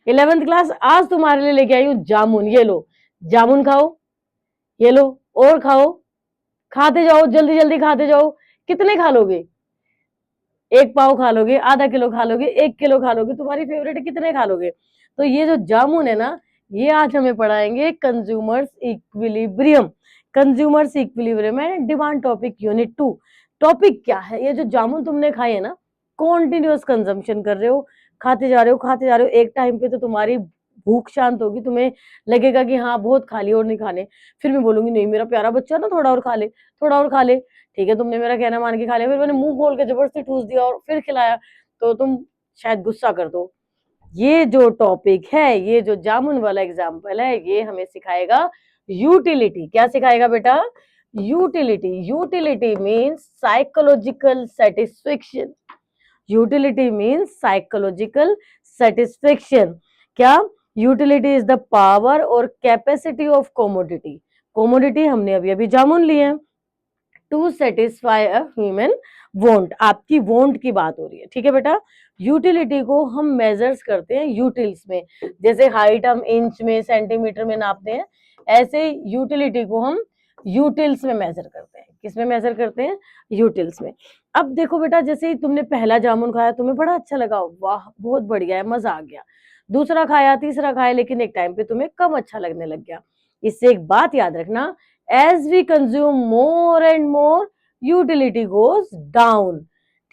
11th class, आज तुम्हारे लिए लेके आई हूँ जामुन, ये लो जामुन खाओ, ये लो और खाओ, खाते जाओ जल्दी जल्दी खाते जाओ। कितने खा लोगे? एक पाव खा लोगे, आधा किलो खा लोगे, 1 किलो खा लोगे, तुम्हारी फेवरेट है, कितने खा लोगे? तो ये जो जामुन है ना, ये आज हमें पढ़ाएंगे कंज्यूमर्स इक्विलिब्रियम। कंज्यूमर्स इक्विलिब्रियम है डिमांड टॉपिक यूनिट 2। टॉपिक क्या है? ये जो जामुन तुमने खाई है ना, कॉन्टिन्यूअस कंजम्पशन कर रहे हो, खाते जा रहे हो खाते जा रहे हो, एक टाइम पे तो तुम्हारी भूख शांत होगी, तुम्हें लगेगा कि हाँ बहुत खा लिया और नहीं खाने। फिर मैं बोलूंगी नहीं मेरा प्यारा बच्चा ना, थोड़ा और खा ले, थोड़ा और खा ले। ठीक है, तुमने मेरा कहना मान के खा लिया, फिर मैंने मुंह खोल के जबरदस्ती ठूस दिया और फिर खिलाया, तो तुम शायद गुस्सा कर दो। ये जो टॉपिक है, ये जो जामुन वाला एग्जाम्पल है, ये हमें सिखाएगा यूटिलिटी। क्या सिखाएगा बेटा? Utility. Utility means psychological satisfaction. Utility means psychological satisfaction. क्या? यूटिलिटी इज द पावर और कैपेसिटी ऑफ कोमोडिटी। कोमोडिटी हमने अभी अभी जामुन लिए हैं। To satisfy a human want, आपकी वॉन्ट की बात हो रही है, ठीक है बेटा। यूटिलिटी को हम मेजर्स करते हैं यूटिल्स में, जैसे हाइट हम इंच में सेंटीमीटर में नापते हैं, ऐसे यूटिलिटी को हम यूटिल्स में मेजर करते हैं। किस में मेजर करते हैं? यूटिल्स में। अब देखो बेटा, जैसे ही तुमने पहला जामुन खाया, तुम्हें बड़ा अच्छा लगा, वाह बहुत बढ़िया है, मजा आ गया। दूसरा खाया, तीसरा खाया, लेकिन एक टाइम पे तुम्हें कम अच्छा लगने लग गया। इससे एक बात याद रखना, as we consume more and more, utility goes down।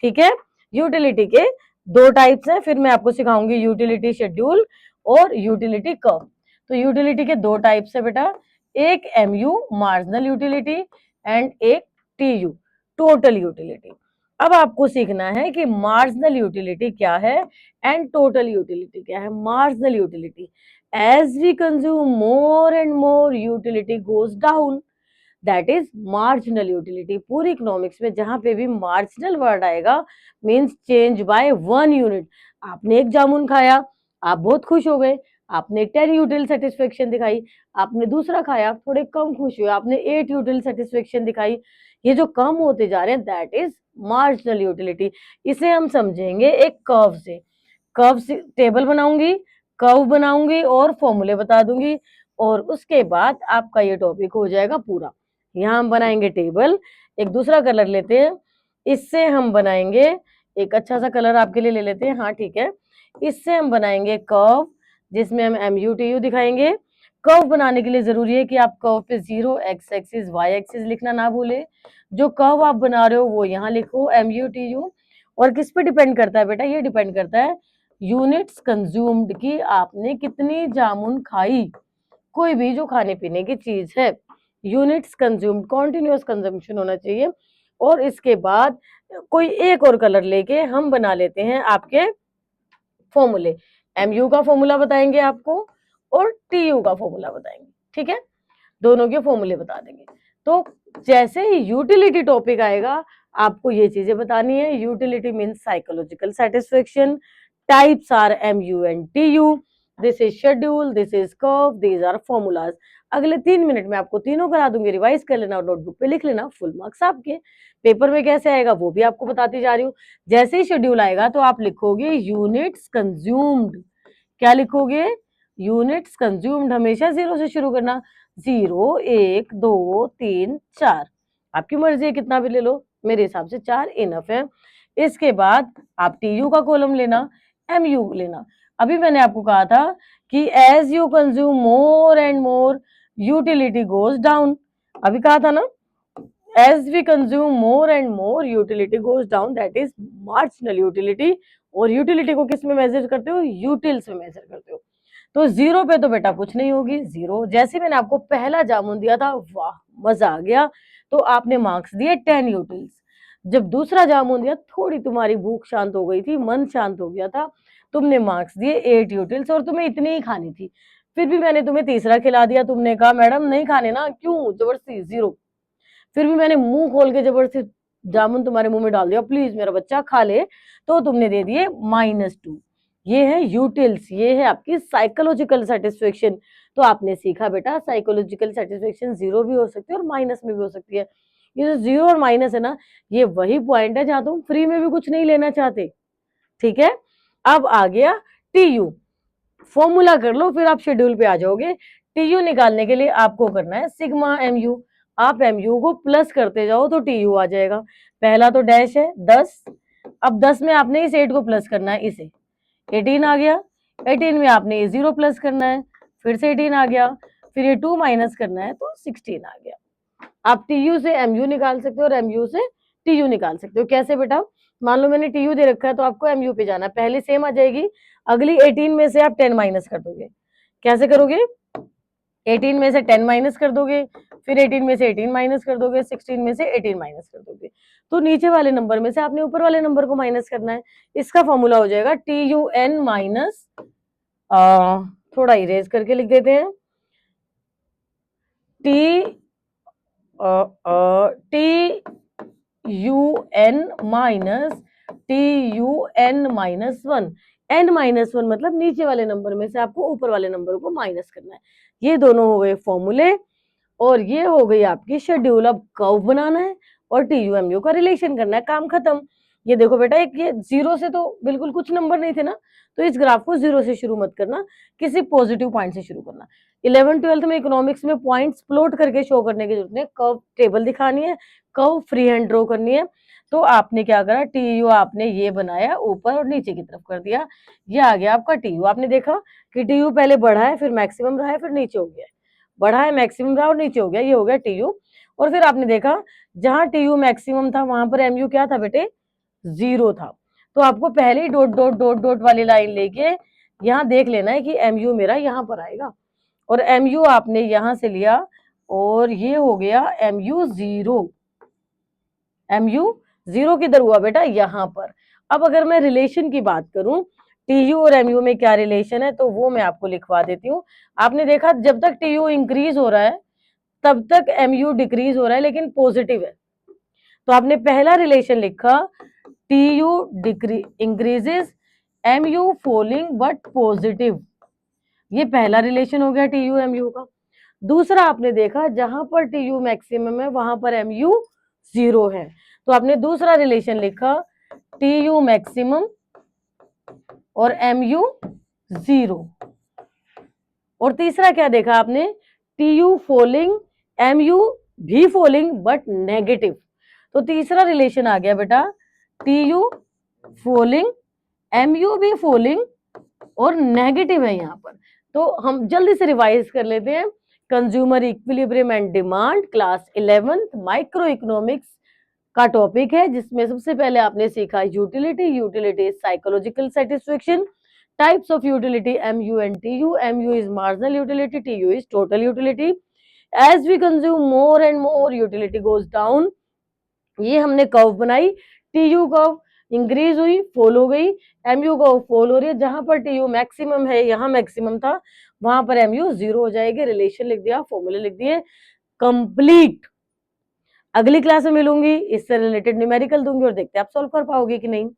ठीक है, यूटिलिटी के दो टाइप्स हैं, फिर मैं आपको सिखाऊंगी यूटिलिटी शेड्यूल और यूटिलिटी कर्व। तो यूटिलिटी के दो टाइप्स है बेटा, एक एमयू मार्जिनल यूटिलिटी एंड एक टीयू टोटल यूटिलिटी। अब आपको सीखना है कि मार्जिनल यूटिलिटी क्या है एंड टोटल यूटिलिटी क्या है। Marginal utility, as we consume more and more, utility goes down, that is marginal utility. पूरी इकोनॉमिक्स में जहां पे भी मार्जिनल वर्ड आएगा, मींस चेंज बाय 1 यूनिट। आपने एक जामुन खाया, आप बहुत खुश हो गए, आपने 10 यूटिल सेटिस्फेक्शन दिखाई। आपने दूसरा खाया, थोड़े कम खुश हुए, आपने 8 यूटिल सेटिस्फेक्शन दिखाई। ये जो कम होते जा रहे हैं, दैट इज मार्जिनल यूटिलिटी। इसे हम समझेंगे एक कर्व से। कर्व से टेबल बनाऊंगी, कर्व बनाऊंगी और फॉर्मूले बता दूंगी, और उसके बाद आपका ये टॉपिक हो जाएगा पूरा। यहाँ हम बनाएंगे टेबल। एक दूसरा कलर लेते हैं, इससे हम बनाएंगे एक अच्छा सा कलर आपके लिए ले लेते हैं, हाँ ठीक है। इससे हम बनाएंगे कर्व, जिसमें हम MUTU दिखाएंगे। कर्व बनाने के लिए जरूरी है कि आप कर्व पे 0 x एक्सिस y एक्सिस लिखना ना भूले। जो कर्व आप बना रहे हो वो यहाँ लिखो MUTU। और किस पे डिपेंड करता है बेटा? ये डिपेंड करता है यूनिट्स कंज्यूम्ड की, आपने कितनी जामुन खाई। कोई भी जो खाने पीने की चीज है, यूनिट्स कंज्यूम्ड, कॉन्टिन्यूअस कंजम्पशन होना चाहिए। और इसके बाद कोई एक और कलर लेके हम बना लेते हैं आपके फॉर्मूले। MU का फॉर्मूला बताएंगे आपको और TU का फॉर्मूला बताएंगे, ठीक है, दोनों के फॉर्मूले बता देंगे। तो जैसे ही यूटिलिटी टॉपिक आएगा, आपको ये चीजें बतानी है। Utility means psychological satisfaction, types are MU and TU, this is schedule, this is curve, these are formulas. अगले 3 मिनट में आपको तीनों करा दूंगी, रिवाइज कर लेना और नोटबुक पे लिख लेना, फुल मार्क्स आपके। पेपर में कैसे आएगा वो भी आपको बताती जा रही हूँ। जैसे ही शेड्यूल आएगा तो आप लिखोगे यूनिट्स कंज्यूम्ड। क्या लिखोगे? Units consumed. हमेशा 0 से शुरू करना, 0 1 2 3 4, आपकी मर्जी है कितना भी ले लो, मेरे हिसाब से 4 इनफ है। इसके बाद आप TU का कॉलम लेना, MU लेना। अभी मैंने आपको कहा था कि as you consume more and more, utility goes down. अभी कहा था ना, as we consume more and more, utility goes down, that is marginal utility. और यूटिलिटी को किस में मेजर करते हो? यूटिल्स में मेजर करते हो। तो 0 पे तो बेटा कुछ नहीं होगी, 0। जैसे मैंने आपको पहला जामुन दिया था, वाह मजा आ गया, तो आपने मार्क्स दिए 10 यूटिल्स। जब दूसरा जामुन दिया, थोड़ी तुम्हारी भूख शांत हो गई थी, मन शांत हो गया था, तुमने मार्क्स दिए 8 यूटिल्स, और तुम्हें इतनी ही खानी थी। फिर भी मैंने तुम्हें तीसरा खिला दिया, तुमने कहा मैडम नहीं खाने ना, क्यों जबरदस्ती, 0। फिर भी मैंने मुंह खोल के जबरदस्ती जामुन तुम्हारे मुंह में डाल दिया, प्लीज मेरा बच्चा खा ले, तो तुमने दे दिए -2। ये है यूटिल्स, ये है आपकी साइकोलॉजिकल सेटिस्फेक्शन। तो आपने सीखा बेटा, साइकोलॉजिकल सेटिस्फेक्शन 0 भी हो सकती है और माइनस में भी हो सकती है। ये जो 0 और माइनस है ना, ये वही पॉइंट है जहां तुम फ्री में भी कुछ नहीं लेना चाहते, ठीक है। अब आ गया TU। फॉर्मूला कर लो, फिर आप शेड्यूल पे आ जाओगे। टीयू निकालने के लिए आपको करना है सिग्मा एमयू। आप एमयू को प्लस करते जाओ तो टीयू आ जाएगा। पहला तो डैश है 10, अब 10 में आपने इस 8 को प्लस करना है, इसे 18 आ गया। 18 में आपने ये 0 प्लस करना है, फिर से 18 आ गया, फिर ये 2 माइनस करना है तो 16 आ गया। आप टीयू से एमयू निकाल सकते हो और एमयू से टीयू निकाल सकते हो। कैसे बेटा, मान लो मैंने टीयू दे रखा है तो आपको एमयू पे जाना है, पहले सेम आ जाएगी, अगली 18 में से आप 10 माइनस कर दोगे। कैसे करोगे, 18 में से 10 माइनस कर दोगे, फिर 18 में से 18 माइनस कर दोगे, 16 में से 18 माइनस कर दोगे, तो नीचे वाले नंबर में से आपने ऊपर वाले नंबर को माइनस करना है। इसका फॉर्मूला हो जाएगा टी यू एन माइनस, थोड़ा इरेज करके लिख देते हैं, T T U N minus T U N. n-1 मतलब नीचे वाले नंबर में से आपको ऊपर वाले नंबर को माइनस करना है। ये दोनों हो गए फॉर्मूले और ये हो गई आपकी शेड्यूल। अब कर्व बनाना है और टीयूएमयू का रिलेशन करना है, काम खत्म। ये देखो बेटा, एक ये जीरो से तो बिल्कुल कुछ नंबर नहीं थे ना, तो इस ग्राफ को जीरो से शुरू मत करना, किसी पॉजिटिव पॉइंट से शुरू करना। 11th-12th में इकोनॉमिक्स में पॉइंट्स प्लॉट करके शो करने की जरूरत नहीं, कर्व टेबल दिखानी है, कर्व फ्री हैंड ड्रॉ करनी है। तो आपने क्या करा, टीयू आपने ये बनाया ऊपर और नीचे की तरफ कर दिया, ये आ गया आपका टीयू। आपने देखा कि टीयू पहले बढ़ा है, फिर मैक्सिमम रहा है, फिर नीचे हो गया, बढ़ा है मैक्सिमम रहा और नीचे हो गया, ये हो गया टीयू। और फिर आपने देखा जहां टीयू मैक्सिमम था वहां पर एमयू क्या था बेटे, 0 था। तो आपको पहले ही डॉट डॉट डॉट डॉट वाली लाइन लेके यहाँ देख लेना है कि एमयू मेरा यहाँ पर आएगा, और एमयू आपने यहां से लिया और ये हो गया एमयू 0। एमयू 0 किधर हुआ बेटा, यहाँ पर। अब अगर मैं रिलेशन की बात करूं, टीयू और एमयू में क्या रिलेशन है, तो वो मैं आपको लिखवा देती हूँ। आपने देखा जब तक टीयू इंक्रीज हो रहा है तब तक एमयू डिक्रीज हो रहा है, लेकिन पॉजिटिव है। तो आपने पहला रिलेशन लिखा, TU increases, MU falling but positive. ये पहला रिलेशन हो गया टीयू एमयू का। दूसरा आपने देखा जहां पर टीयू मैक्सिमम है वहां पर एमयू 0 है, तो आपने दूसरा रिलेशन लिखा, टीयू मैक्सिमम और एमयू 0। और तीसरा क्या देखा आपने, टीयू फॉलिंग, एमयू भी फॉलिंग बट नेगेटिव। तो तीसरा रिलेशन आ गया बेटा, टीयू फॉलिंग, एमयू भी फॉलिंग और नेगेटिव है यहाँ पर। तो हम जल्दी से रिवाइज कर लेते हैं। Consumer equilibrium and demand, class 11th micro economics का टॉपिक है, जिसमें सबसे पहले आपने सीखा utility. Utility is psychological satisfaction. Types of utility, MU and TU. MU is marginal utility, TU is total utility. As we consume more and more, utility goes down. ये हमने curve बनाई, टीयू कर्व इंक्रीज हुई, fall हो गई, MU curve fall हो रही है। जहां पर टीयू मैक्सिमम है, यहाँ मैक्सिमम था, वहां पर एमयू 0 हो जाएगी। रिलेशन लिख दिया, फॉर्मूले लिख दिए, कंप्लीट। अगली क्लास में मिलूंगी, इससे रिलेटेड न्यूमेरिकल दूंगी और देखते हैं आप सॉल्व कर पाओगे कि नहीं।